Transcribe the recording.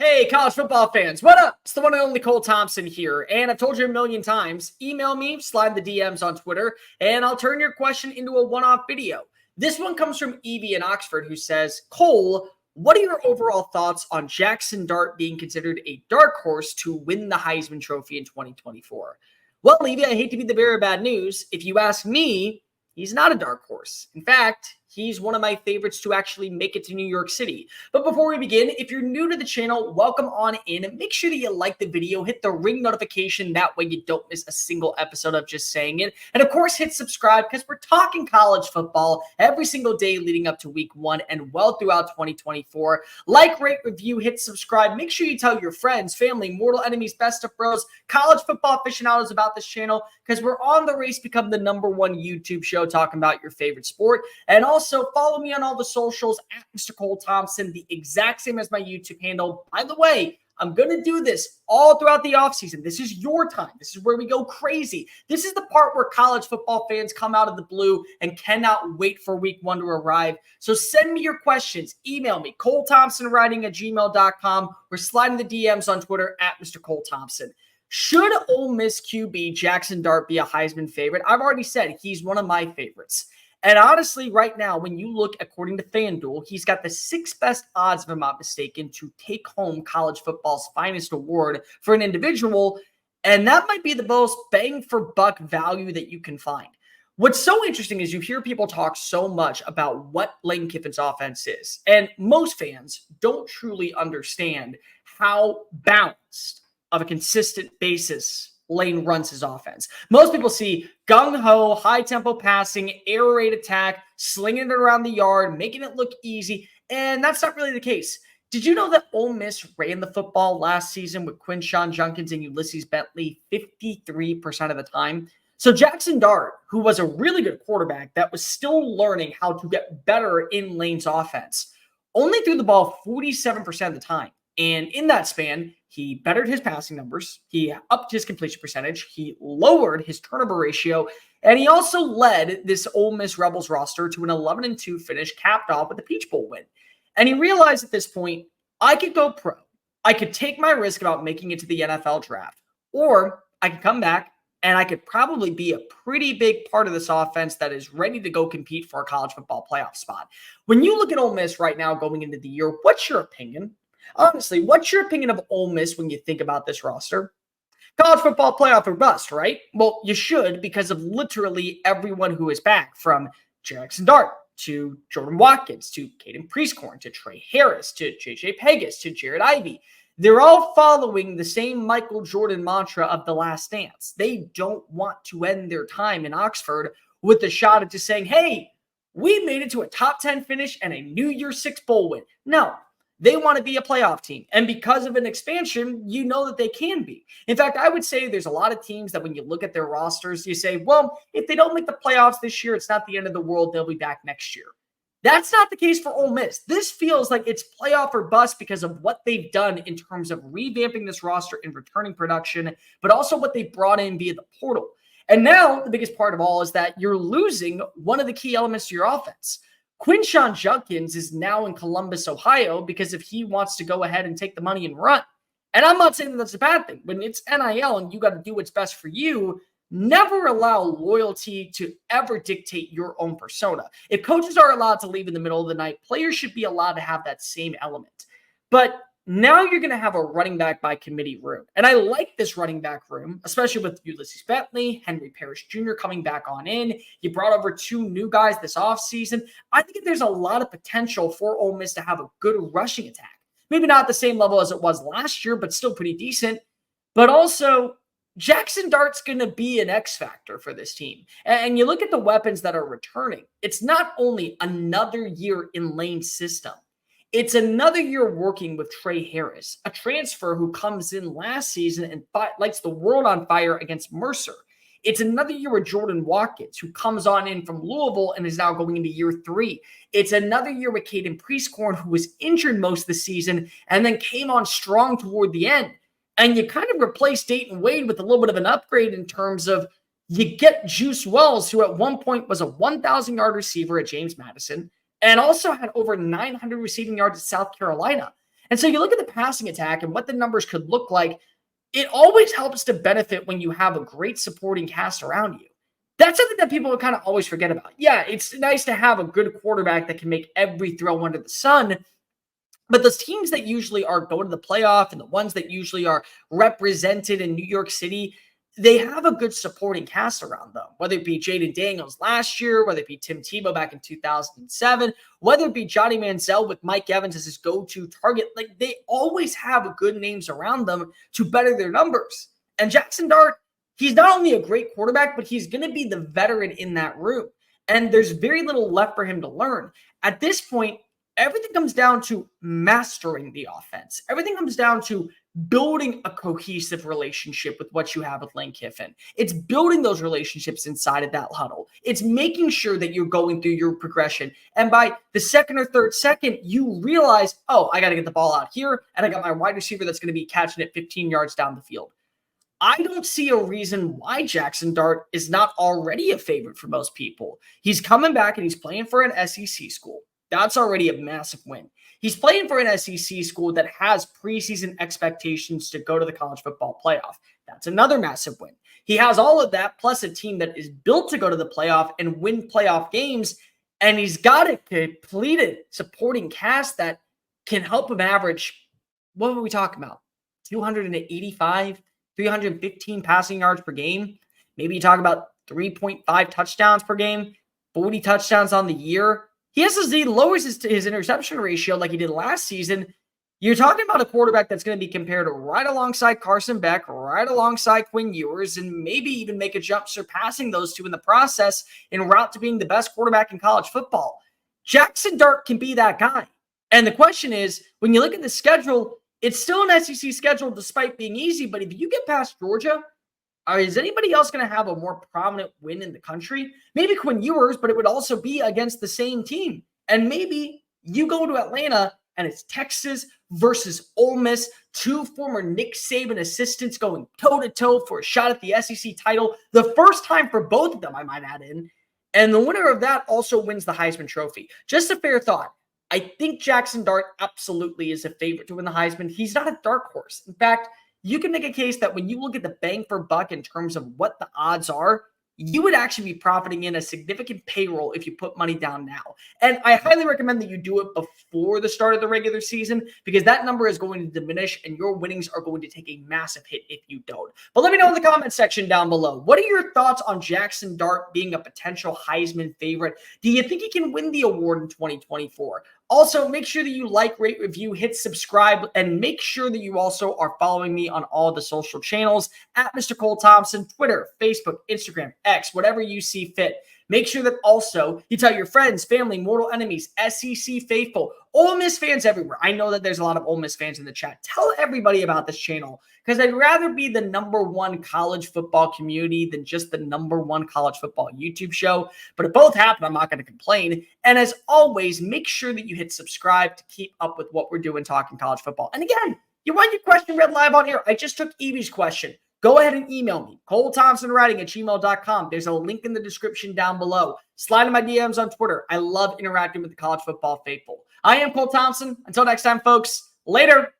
Hey, college football fans, what up? It's the one and only Cole Thompson here, and I've told you a million times, email me, slide the DMs on Twitter, and I'll turn your question into a one-off video. This one comes from Evie in Oxford, who says, Cole, what are your overall thoughts on Jaxson Dart being considered a dark horse to win the Heisman Trophy in 2024? Well, Evie, I hate to be the bearer of bad news. If you ask me, he's not a dark horse. In fact, he's one of my favorites to actually make it to New York City. But before we begin, if you're new to the channel, welcome on in. Make sure that you like the video, hit the ring notification. That way you don't miss a single episode of Just Saying It. And of course, hit subscribe because we're talking college football every single day leading up to week 1 and well throughout 2024. Like, rate, review, hit subscribe. Make sure you tell your friends, family, mortal enemies, best of bros, college football aficionados about this channel because we're on the race to become the #1 YouTube show talking about your favorite sport. And also follow me on all the socials at Mr. Cole Thompson, the exact same as my YouTube handle. By the way, I'm going to do this all throughout the offseason. This is your time. This is where we go crazy. This is the part where college football fans come out of the blue and cannot wait for week 1 to arrive. So send me your questions. Email me, colethompsonwriting@gmail.com, or slide in the DMs on Twitter at Mr. Cole Thompson. Should Ole Miss QB Jaxson Dart be a Heisman favorite? I've already said he's one of my favorites. And honestly, right now, when you look according to FanDuel, he's got the 6th best odds, if I'm not mistaken, to take home college football's finest award for an individual. And that might be the most bang for buck value that you can find. What's so interesting is you hear people talk so much about what Lane Kiffin's offense is. And most fans don't truly understand how balanced of a consistent basis Lane runs his offense. Most people see gung-ho, high-tempo passing, air raid attack, slinging it around the yard, making it look easy, and that's not really the case. Did you know that Ole Miss ran the football last season with Quinshon Judkins and Ulysses Bentley 53% of the time? So Jaxson Dart, who was a really good quarterback that was still learning how to get better in Lane's offense, only threw the ball 47% of the time. And in that span, he bettered his passing numbers, he upped his completion percentage, he lowered his turnover ratio, and he also led this Ole Miss Rebels roster to an 11-2 finish, capped off with a Peach Bowl win. And he realized at this point, I could go pro. I could take my risk about making it to the NFL draft, or I could come back and I could probably be a pretty big part of this offense that is ready to go compete for a college football playoff spot. When you look at Ole Miss right now going into the year, what's your opinion? Honestly, what's your opinion of Ole Miss when you think about this roster? College football playoff or bust, right? Well, you should because of literally everyone who is back, from Jaxson Dart to Jordan Watkins to Caden Prieskorn to Trey Harris to JJ Pegas to Jared Ivey. They're all following the same Michael Jordan mantra of The Last Dance. They don't want to end their time in Oxford with a shot at just saying, hey, we made it to a top 10 finish and a New Year's 6 bowl win. No. They want to be a playoff team. And because of an expansion, you know that they can be. In fact, I would say there's a lot of teams that when you look at their rosters, you say, well, if they don't make the playoffs this year, it's not the end of the world. They'll be back next year. That's not the case for Ole Miss. This feels like it's playoff or bust because of what they've done in terms of revamping this roster and returning production, but also what they brought in via the portal. And now the biggest part of all is that you're losing one of the key elements to your offense. Quinshon Judkins is now in Columbus, Ohio, because if he wants to go ahead and take the money and run. And I'm not saying that that's a bad thing. When it's NIL and you got to do what's best for you, never allow loyalty to ever dictate your own persona. If coaches are allowed to leave in the middle of the night, players should be allowed to have that same element. But now you're going to have a running back by committee room. And I like this running back room, especially with Ulysses Bentley, Henry Parrish Jr. coming back on in. You brought over 2 new guys this offseason. I think there's a lot of potential for Ole Miss to have a good rushing attack. Maybe not at the same level as it was last year, but still pretty decent. But also, Jaxson Dart's going to be an X factor for this team. And you look at the weapons that are returning. It's not only another year in Lane's system. It's another year working with Trey Harris, a transfer who comes in last season and lights the world on fire against Mercer. It's another year with Jordan Watkins, who comes on in from Louisville and is now going into year 3. It's another year with Caden Prieskorn, who was injured most of the season and then came on strong toward the end. And you kind of replace Dayton Wade with a little bit of an upgrade in terms of you get Juice Wells, who at one point was a 1,000-yard receiver at James Madison, and also had over 900 receiving yards at South Carolina. And so you look at the passing attack and what the numbers could look like. It always helps to benefit when you have a great supporting cast around you. That's something that people kind of always forget about. Yeah, it's nice to have a good quarterback that can make every throw under the sun. But those teams that usually are going to the playoff and the ones that usually are represented in New York City, they have a good supporting cast around them, whether it be Jaden Daniels last year, whether it be Tim Tebow back in 2007, whether it be Johnny Manziel with Mike Evans as his go-to target. Like, they always have good names around them to better their numbers. And Jaxson Dart, he's not only a great quarterback, but he's going to be the veteran in that room. And there's very little left for him to learn. At this point, everything comes down to mastering the offense. Everything comes down to building a cohesive relationship with what you have with Lane Kiffin. It's building those relationships inside of that huddle. It's making sure that you're going through your progression. And by the second or third second, you realize, oh, I got to get the ball out here, and I got my wide receiver that's going to be catching it 15 yards down the field. I don't see a reason why Jaxson Dart is not already a favorite for most people. He's coming back and he's playing for an SEC school. That's already a massive win. He's playing for an SEC school that has preseason expectations to go to the college football playoff. That's another massive win. He has all of that, plus a team that is built to go to the playoff and win playoff games. And he's got a completed supporting cast that can help him average, what were we talking about? 285, 315 passing yards per game. Maybe you talk about 3.5 touchdowns per game, 40 touchdowns on the year. He lowers his interception ratio like he did last season. You're talking about a quarterback that's going to be compared right alongside Carson Beck, right alongside Quinn Ewers, and maybe even make a jump surpassing those two in the process en route to being the best quarterback in college football. Jaxson Dart can be that guy. And the question is, when you look at the schedule, it's still an SEC schedule despite being easy, but if you get past Georgia, is anybody else going to have a more prominent win in the country? Maybe Quinn Ewers, but it would also be against the same team. And maybe you go to Atlanta and it's Texas versus Ole Miss, two former Nick Saban assistants going toe-to-toe for a shot at the SEC title. The first time for both of them, I might add in. And the winner of that also wins the Heisman Trophy. Just a fair thought. I think Jaxson Dart absolutely is a favorite to win the Heisman. He's not a dark horse. In fact, you can make a case that when you look at the bang for buck in terms of what the odds are, you would actually be profiting in a significant payroll if you put money down now. And I highly recommend that you do it before the start of the regular season, because that number is going to diminish and your winnings are going to take a massive hit if you don't. But let me know in the comment section down below. What are your thoughts on Jaxson Dart being a potential Heisman favorite? Do you think he can win the award in 2024? Also, make sure that you like, rate, review, hit subscribe, and make sure that you also are following me on all the social channels at Mr. Cole Thompson, Twitter, Facebook, Instagram, X, whatever you see fit. Make sure that also you tell your friends, family, mortal enemies, SEC faithful, Ole Miss fans everywhere. I know that there's a lot of Ole Miss fans in the chat. Tell everybody about this channel, because I'd rather be the #1 college football community than just the #1 college football YouTube show. But if both happen, I'm not going to complain. And as always, make sure that you hit subscribe to keep up with what we're doing talking college football. And again, you want your question read live on here? I just took Evie's question. Go ahead and email me, ColeThompsonWriting@gmail.com. There's a link in the description down below. Slide in my DMs on Twitter. I love interacting with the college football faithful. I am Cole Thompson. Until next time, folks, later.